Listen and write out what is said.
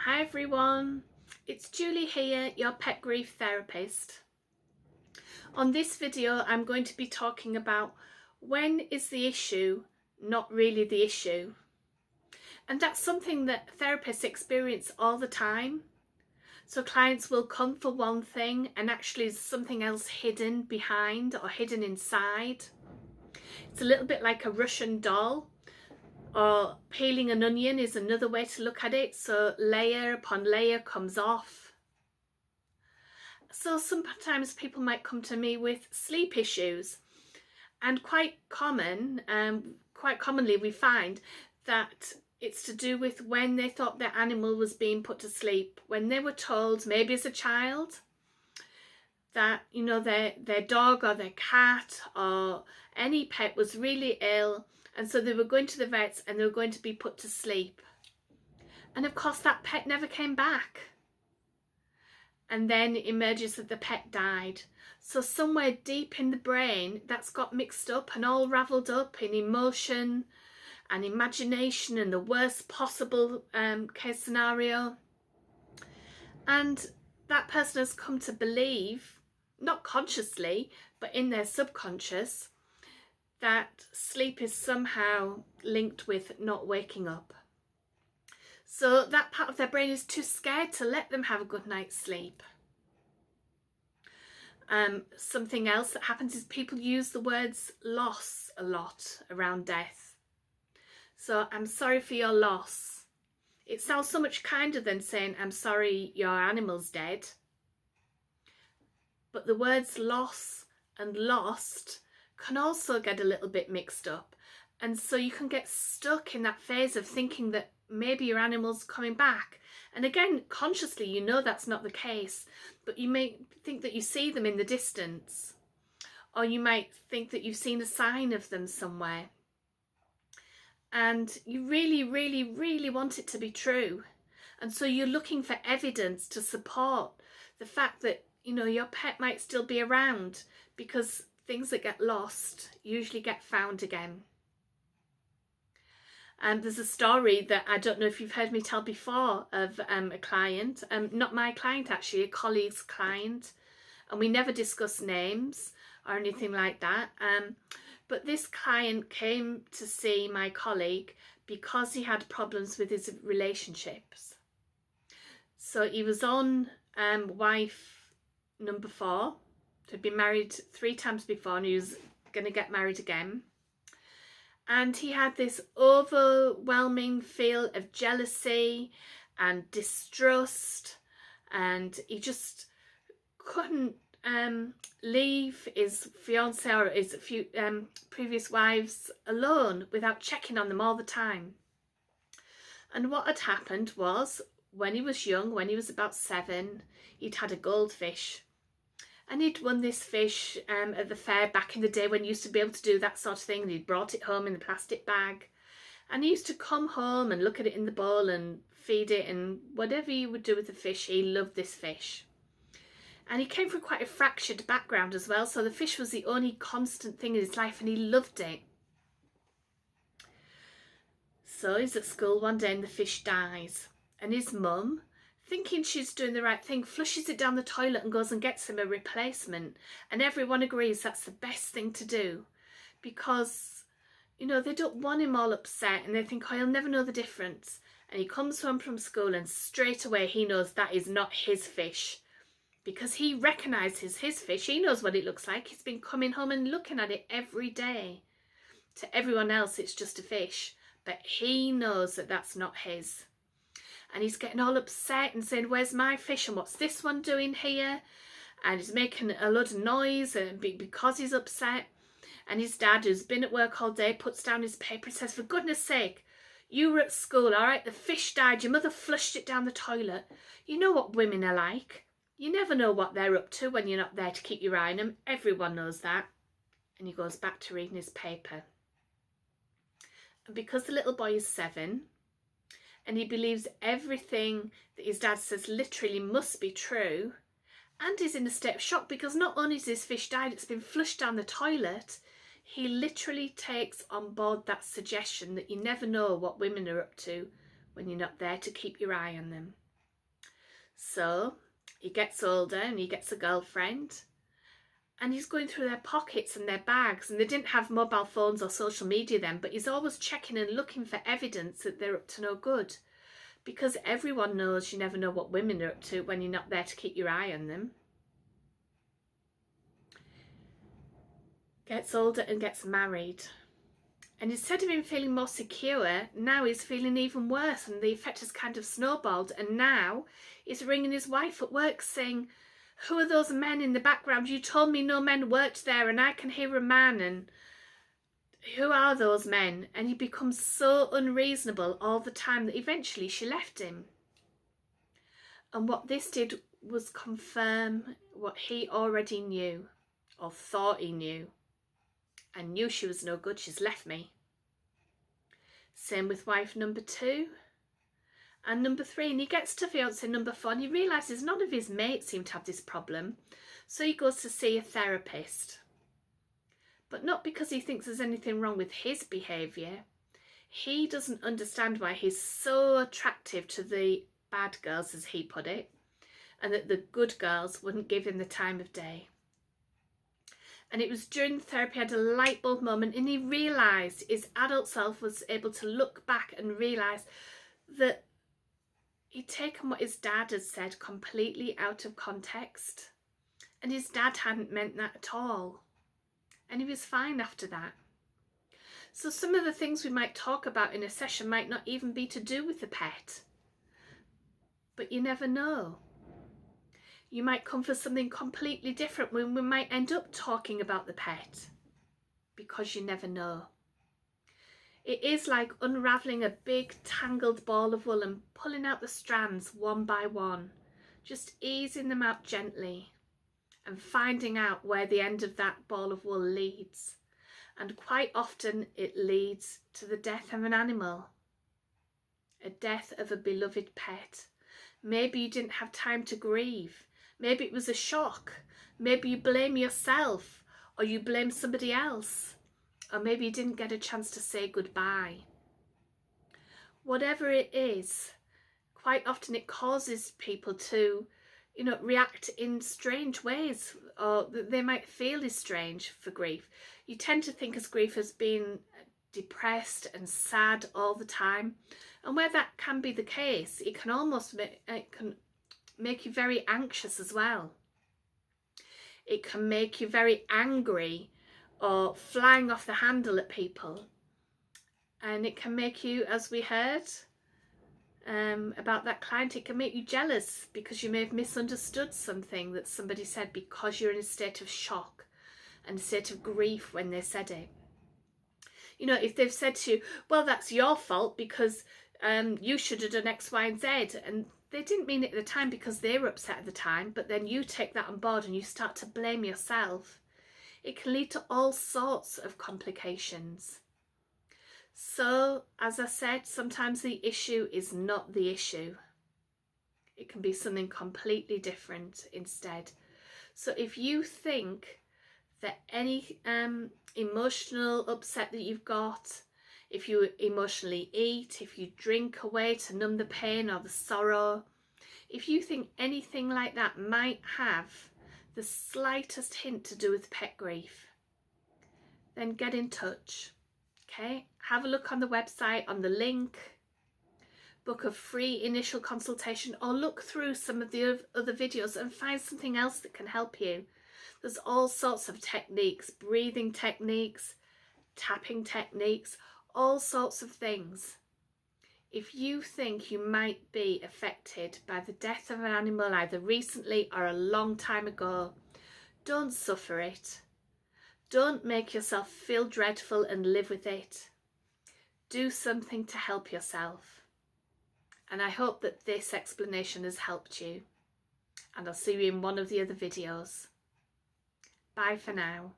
Hi everyone, it's Julie here, your pet grief therapist. On this video I'm going to be talking about when is the issue not really the issue. And that's something that therapists experience all the time. So clients will come for one thing and actually there's something else hidden behind or hidden inside. It's a little bit like a Russian doll. Or peeling an onion is another way to look at it. So layer upon layer comes off. So sometimes people might come to me with sleep issues, and quite commonly we find that it's to do with when they thought their animal was being put to sleep, when they were told, maybe as a child, that their dog or their cat or any pet was really ill. And so they were going to the vets and they were going to be put to sleep. And of course that pet never came back. And then it emerges that the pet died. So somewhere deep in the brain that's got mixed up and all raveled up in emotion and imagination and the worst possible case scenario. And that person has come to believe, not consciously, but in their subconscious, that sleep is somehow linked with not waking up. So that part of their brain is too scared to let them have a good night's sleep. Something else that happens is people use the words loss a lot around death. So I'm sorry for your loss. It sounds so much kinder than saying I'm sorry your animal's dead. But the words loss and lost can also get a little bit mixed up, and so you can get stuck in that phase of thinking that maybe your animal's coming back. And again, consciously you know that's not the case, but you may think that you see them in the distance, or you might think that you've seen a sign of them somewhere, and you really want it to be true. And so you're looking for evidence to support the fact that your pet might still be around, because things that get lost usually get found again. And there's a story that I don't know if you've heard me tell before of a client, not my client actually, a colleague's client, and we never discuss names or anything like that. But this client came to see my colleague because he had problems with his relationships. So he was on wife number 4. He'd been married 3 times before and he was going to get married again. And he had this overwhelming feel of jealousy and distrust, and he just couldn't leave his fiancée or his previous wives alone without checking on them all the time. And what had happened was, when he was young, when he was about 7, he'd had a goldfish. And he'd won this fish at the fair back in the day when you used to be able to do that sort of thing. And he'd brought it home in a plastic bag. And he used to come home and look at it in the bowl and feed it. And whatever he would do with the fish, he loved this fish. And he came from quite a fractured background as well. So the fish was the only constant thing in his life and he loved it. So he's at school one day and the fish dies. And his mum, thinking she's doing the right thing, flushes it down the toilet and goes and gets him a replacement. And everyone agrees that's the best thing to do, because they don't want him all upset and they think, oh, he'll never know the difference. And he comes home from school and straight away he knows that is not his fish, because he recognises his fish. He knows what it looks like. He's been coming home and looking at it every day. To everyone else it's just a fish, but he knows that that's not his. And he's getting all upset and saying, where's my fish and what's this one doing here? And he's making a lot of noise because he's upset. And his dad, who's been at work all day, puts down his paper and says, for goodness sake, you were at school, all right? The fish died. Your mother flushed it down the toilet. You know what women are like. You never know what they're up to when you're not there to keep your eye on them. Everyone knows that. And he goes back to reading his paper. And because the little boy is 7, and he believes everything that his dad says literally must be true, and is in a state of shock because not only has his fish died, it's been flushed down the toilet. He literally takes on board that suggestion that you never know what women are up to when you're not there to keep your eye on them. So he gets older and he gets a girlfriend, and he's going through their pockets and their bags, and they didn't have mobile phones or social media then, but he's always checking and looking for evidence that they're up to no good, because everyone knows you never know what women are up to when you're not there to keep your eye on them. Gets older and gets married. And instead of him feeling more secure, now he's feeling even worse, and the effect has kind of snowballed. And now he's ringing his wife at work saying, "Who are those men in the background? You told me no men worked there, and I can hear a man, and who are those men?" And he becomes so unreasonable all the time that eventually she left him. And what this did was confirm what he already knew, or thought he knew. I knew she was no good, she's left me. Same with wife number 2 and number 3. And he gets to fiancé number 4 and he realises none of his mates seem to have this problem. So he goes to see a therapist. But not because he thinks there's anything wrong with his behaviour. He doesn't understand why he's so attractive to the bad girls, as he put it, and that the good girls wouldn't give him the time of day. And it was during the therapy he had a light bulb moment, and he realised his adult self was able to look back and realise that he'd taken what his dad had said completely out of context. And his dad hadn't meant that at all. And he was fine after that. So some of the things we might talk about in a session might not even be to do with the pet. But you never know. You might come for something completely different when we might end up talking about the pet, because you never know. It is like unravelling a big tangled ball of wool and pulling out the strands one by one, just easing them out gently and finding out where the end of that ball of wool leads. And quite often it leads to the death of an animal, a death of a beloved pet. Maybe you didn't have time to grieve. Maybe it was a shock. Maybe you blame yourself, or you blame somebody else, or maybe you didn't get a chance to say goodbye. Whatever it is, quite often it causes people to, react in strange ways, or they might feel is strange for grief. You tend to think of grief as being depressed and sad all the time, and where that can be the case, it can almost make you very anxious as well. It can make you very angry or flying off the handle at people. And it can make you, as we heard about that client, it can make you jealous because you may have misunderstood something that somebody said because you're in a state of shock and a state of grief when they said it. If they've said to you, "Well, that's your fault because you should have done X, Y, and Z," and they didn't mean it at the time because they were upset at the time, but then you take that on board and you start to blame yourself. It can lead to all sorts of complications. So, as I said, sometimes the issue is not the issue. It can be something completely different instead. So if you think that any emotional upset that you've got, if you emotionally eat, if you drink away to numb the pain or the sorrow, if you think anything like that might have the slightest hint to do with pet grief, then get in touch. Okay, have a look on the website, on the link, book a free initial consultation, or look through some of the other videos and find something else that can help you. There's all sorts of techniques, breathing techniques, tapping techniques, all sorts of things. If you think you might be affected by the death of an animal either recently or a long time ago, don't suffer it. Don't make yourself feel dreadful and live with it. Do something to help yourself. And I hope that this explanation has helped you. And I'll see you in one of the other videos. Bye for now.